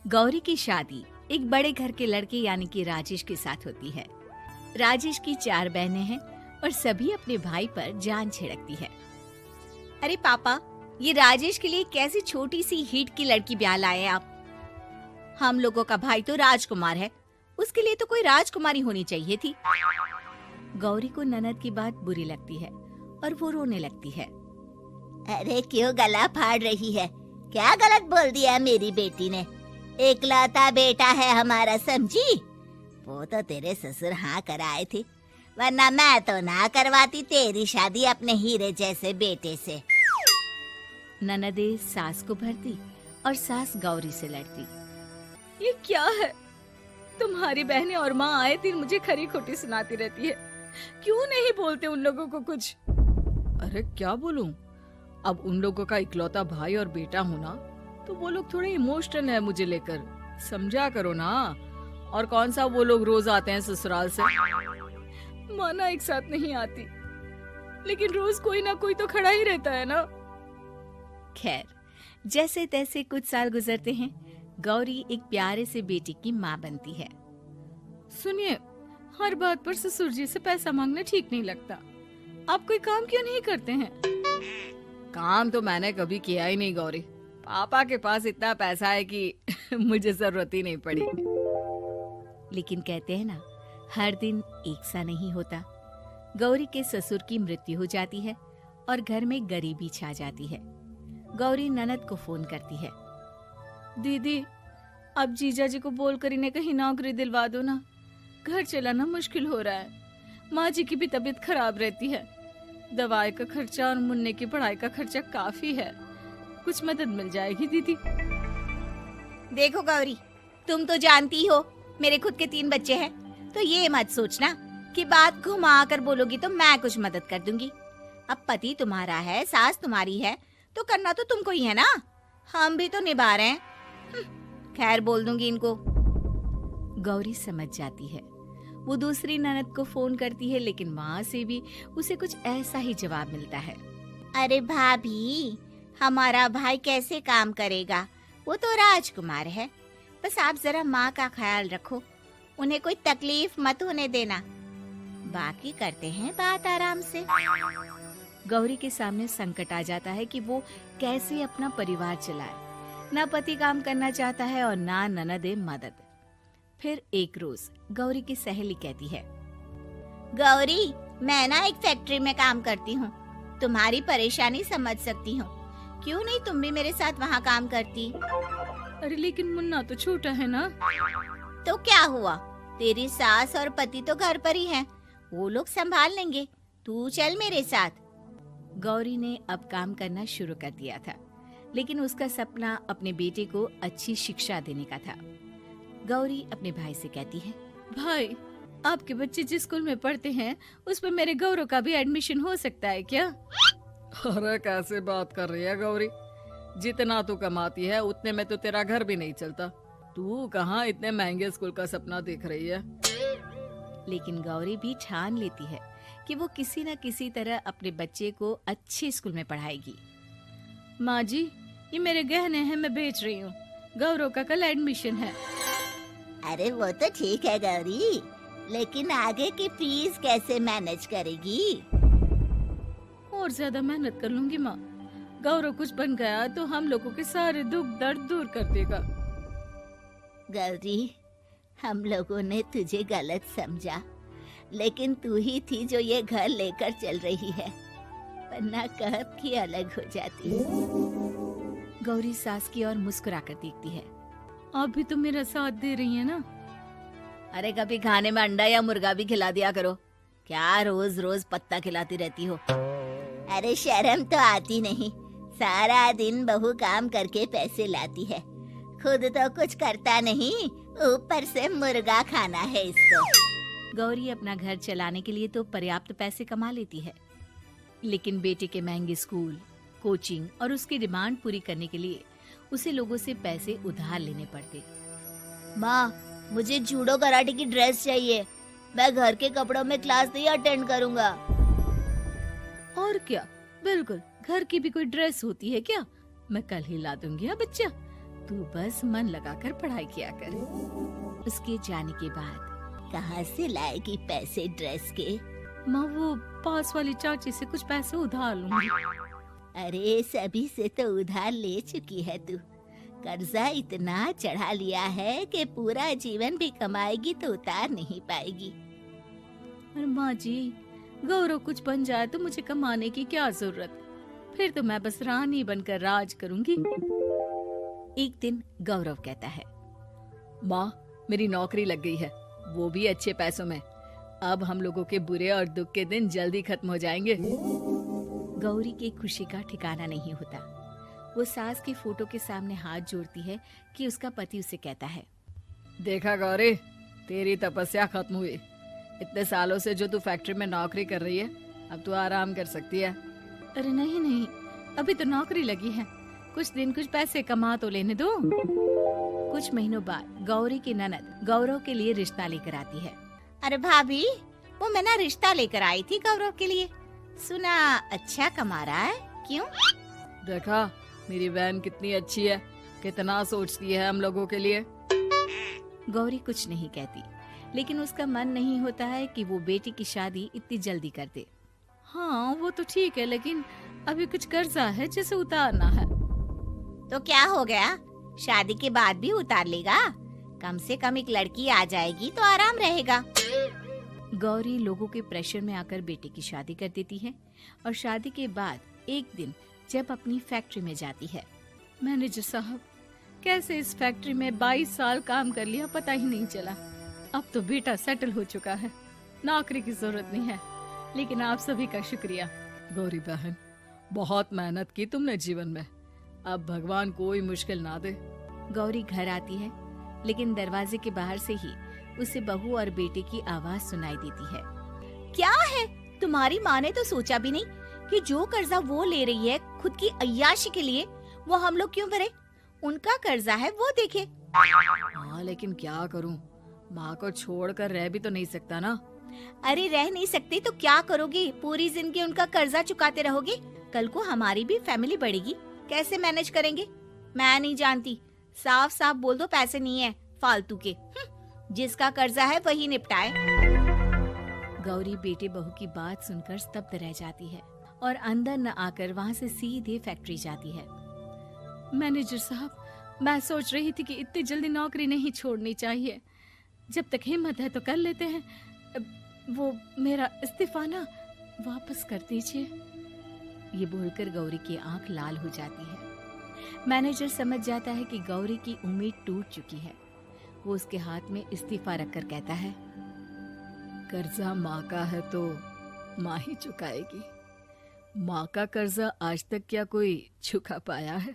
गौरी की शादी एक बड़े घर के लड़के यानी कि राजेश के साथ होती है। राजेश की 4 बहनें हैं और सभी अपने भाई पर जान छिड़कती है। अरे पापा, ये राजेश के लिए कैसी छोटी सी हिट की लड़की ब्याह लाए आप? हम लोगों का भाई तो राजकुमार है, उसके लिए तो कोई राजकुमारी होनी चाहिए थी। गौरी को ननद की बात बुरी लगती है और वो रोने लगती है। अरे क्यों गला फाड़ रही है? क्या गलत बोल दिया मेरी बेटी ने? इकलौता बेटा है हमारा, समझी? वो तो तेरे ससुर हाँ कराए थे, वरना मैं तो ना करवाती तेरी शादी अपने हीरे जैसे बेटे से। ननदे सास को भरती और सास गौरी से लड़ती। ये क्या है? तुम्हारी बहनें और माँ आए दिन मुझे खरी खोटी सुनाती रहती है। क्यों नहीं बोलते उन लोगों को कुछ? अरे क्या बोलूं? अब उन लोगों का इकलौता भाई और बेटा होना तो वो लोग थोड़े इमोशनल है मुझे लेकर, समझा करो ना। और कौन सा वो लोग रोज आते हैं ससुराल से? माना एक साथ नहीं आती, लेकिन रोज कोई ना कोई तो खड़ा ही रहता है ना। खैर, जैसे तैसे कुछ साल गुजरते हैं। गौरी एक प्यारे से बेटी की माँ बनती है। सुनिए, हर बात पर ससुर जी से पैसा मांगना ठीक नहीं लगता। आप कोई काम क्यों नहीं करते हैं? काम तो मैंने कभी किया ही नहीं गौरी। पापा के पास इतना पैसा है कि मुझे जरूरत ही नहीं पड़ी। लेकिन कहते हैं ना, हर दिन एक सा नहीं होता। गौरी के ससुर की मृत्यु हो जाती है और घर में गरीबी छा जाती है। गौरी ननद को फोन करती है। दीदी, अब जीजा जी को बोलकर इन्हें कहीं नौकरी दिलवा दो ना। घर चलाना मुश्किल हो रहा है। माँ जी की भी तबीयत खराब रहती है। दवाई का खर्चा और मुन्ने की पढ़ाई का खर्चा काफी है। कुछ मदद मिल जाएगी दीदी। देखो गौरी, तुम तो जानती हो मेरे खुद के 3 बच्चे हैं, तो ये मत सोचना कि बात घुमा कर बोलोगी तो मैं कुछ मदद कर दूंगी। अब पति तुम्हारा है, सास तुम्हारी है, तो करना तो तुमको ही है ना। हम भी तो निभा रहे हैं। खैर, बोल दूंगी इनको। गौरी समझ जाती है। वो दूसरी ननद को फोन करती है, लेकिन वहाँ से भी उसे कुछ ऐसा ही जवाब मिलता है। अरे भाभी, हमारा भाई कैसे काम करेगा? वो तो राजकुमार है। बस आप जरा माँ का ख्याल रखो, उन्हें कोई तकलीफ मत होने देना। बाकी करते हैं बात आराम से। गौरी के सामने संकट आ जाता है कि वो कैसे अपना परिवार चलाए। ना पति काम करना चाहता है और ना ननदे मदद। फिर एक रोज गौरी की सहेली कहती है, गौरी, मैं ना एक फैक्ट्री में काम करती हूँ, तुम्हारी परेशानी समझ सकती हूँ। क्यों नहीं तुम भी मेरे साथ वहाँ काम करती? अरे लेकिन मुन्ना तो छोटा है ना। तो क्या हुआ? तेरी सास और पति तो घर पर ही हैं, वो लोग संभाल लेंगे। तू चल मेरे साथ। गौरी ने अब काम करना शुरू कर दिया था, लेकिन उसका सपना अपने बेटे को अच्छी शिक्षा देने का था। गौरी अपने भाई से कहती है, भाई, आपके बच्चे जिस स्कूल में पढ़ते हैं उस पर मेरे गौरव का भी एडमिशन हो सकता है क्या? अरे कैसे बात कर रही है गौरी? जितना तू कमाती है उतने में तो तेरा घर भी नहीं चलता। तू कहाँ इतने महंगे स्कूल का सपना देख रही है? लेकिन गौरी भी ठान लेती है कि वो किसी न किसी तरह अपने बच्चे को अच्छे स्कूल में पढ़ाएगी। माँ जी, ये मेरे गहने हैं, मैं बेच रही हूँ। गौरव का कल एडमिशन है। अरे वो तो ठीक है गौरी, लेकिन आगे की फीस कैसे मैनेज करेगी? और ज्यादा मेहनत कर लूंगी माँ। गौरव कुछ बन गया तो हम लोगों के सारे दुख दर्द दूर कर देगा। गौरी, हम लोगों ने तुझे गलत समझा, लेकिन तू ही थी जो ये घर लेकर चल रही है, वरना कब की अलग हो जाती। गौरी सास की ओर मुस्कुराकर देखती है। आप भी तो मेरा साथ दे रही है ना। अरे कभी खाने में अंडा या मुर्गा भी खिला दिया करो। क्या रोज रोज पत्ता खिलाती रहती हो? अरे शर्म तो आती नहीं? सारा दिन बहू काम करके पैसे लाती है, खुद तो कुछ करता नहीं, ऊपर से मुर्गा खाना है इसको। गौरी अपना घर चलाने के लिए तो पर्याप्त पैसे कमा लेती है, लेकिन बेटे के महंगे स्कूल, कोचिंग और उसकी डिमांड पूरी करने के लिए उसे लोगों से पैसे उधार लेने पड़ते। माँ, मुझे जूडो कराटे की ड्रेस चाहिए, मैं घर के कपड़ों में क्लास नहीं अटेंड करूँगा। और क्या, बिल्कुल, घर की भी कोई ड्रेस होती है क्या? मैं कल ही ला दूंगी। हाँ बच्चा, तू बस मन लगाकर पढ़ाई किया कर। उसके जाने के बाद कहाँ से लाएगी पैसे ड्रेस के? माँ वो पास वाली चाची से कुछ पैसे उधार लूंगी। अरे सभी से तो उधार ले चुकी है तू। कर्जा इतना चढ़ा लिया है कि पूरा जीवन भी कमाएगी तो उतार नहीं पाएगी। अरे माँ जी, गौरव कुछ बन जाए तो मुझे कमाने की क्या जरूरत, फिर तो मैं बस रानी बनकर राज करूंगी। एक दिन गौरव कहता है, माँ मेरी नौकरी लग गई है, वो भी अच्छे पैसों में। अब हम लोगों के बुरे और दुख के दिन जल्दी खत्म हो जाएंगे। गौरी की खुशी का ठिकाना नहीं होता। वो सास की फोटो के सामने हाथ जोड़ती है कि उसका पति उसे कहता है, देखा गौरी, तेरी तपस्या खत्म हुई। इतने सालों से जो तू फैक्ट्री में नौकरी कर रही है, अब तू आराम कर सकती है। अरे नहीं नहीं, अभी तो नौकरी लगी है, कुछ दिन कुछ पैसे कमा तो लेने दो। कुछ महीनों बाद गौरी की ननद गौरव के लिए रिश्ता लेकर आती है। अरे भाभी, वो मैं ना रिश्ता लेकर आई थी गौरव के लिए, सुना अच्छा कमा रहा है, क्यों? देखा मेरी बहन कितनी अच्छी है, कितना सोचती है हम लोगों के लिए। गौरी कुछ नहीं कहती, लेकिन उसका मन नहीं होता है कि वो बेटी की शादी इतनी जल्दी कर दे। हाँ वो तो ठीक है, लेकिन अभी कुछ कर्जा है जिसे उतारना है। तो क्या हो गया, शादी के बाद भी उतार लेगा, कम से कम एक लड़की आ जाएगी तो आराम रहेगा। गौरी लोगों के प्रेशर में आकर बेटे की शादी कर देती है और शादी के बाद एक दिन जब अपनी फैक्ट्री में जाती है, मैनेजर साहब, कैसे इस फैक्ट्री में 22 साल काम कर लिया पता ही नहीं चला। अब तो बेटा सेटल हो चुका है, नौकरी की जरूरत नहीं है, लेकिन आप सभी का शुक्रिया। गौरी बहन, बहुत मेहनत की तुमने जीवन में, अब भगवान कोई मुश्किल ना दे। गौरी घर आती है, लेकिन दरवाजे के बाहर से ही उसे बहू और बेटे की आवाज सुनाई देती है। क्या है, तुम्हारी माँ ने तो सोचा भी नहीं कि जो कर्जा वो ले रही है खुद की अय्याशी के लिए, वो हम लोग क्यों भरे? उनका कर्जा है वो देखे। हाँ लेकिन क्या करूं, माँ को छोड़कर रह भी तो नहीं सकता ना। अरे रह नहीं सकते तो क्या करोगी, पूरी जिंदगी उनका कर्जा चुकाते रहोगे? कल को हमारी भी फैमिली बढ़ेगी, कैसे मैनेज करेंगे? मैं नहीं जानती, साफ साफ बोल दो पैसे नहीं है फालतू के। जिसका कर्जा है वही निपटाए। गौरी बेटे बहू की बात सुनकर स्तब्ध रह जाती है और अंदर न आकर वहाँ से सीधे फैक्ट्री जाती है। मैनेजर साहब, मैं सोच रही थी कि इतनी जल्दी नौकरी नहीं छोड़नी चाहिए, जब तक हिम्मत है तो कर लेते हैं। वो मेरा इस्तीफा ना वापस कर दीजिए। ये बोलकर गौरी की आंख लाल हो जाती है। मैनेजर समझ जाता है कि गौरी की उम्मीद टूट चुकी है। वो उसके हाथ में इस्तीफा रखकर कहता है, कर्जा माँ का है तो माँ ही चुकाएगी। माँ का कर्जा आज तक क्या कोई चुका पाया है?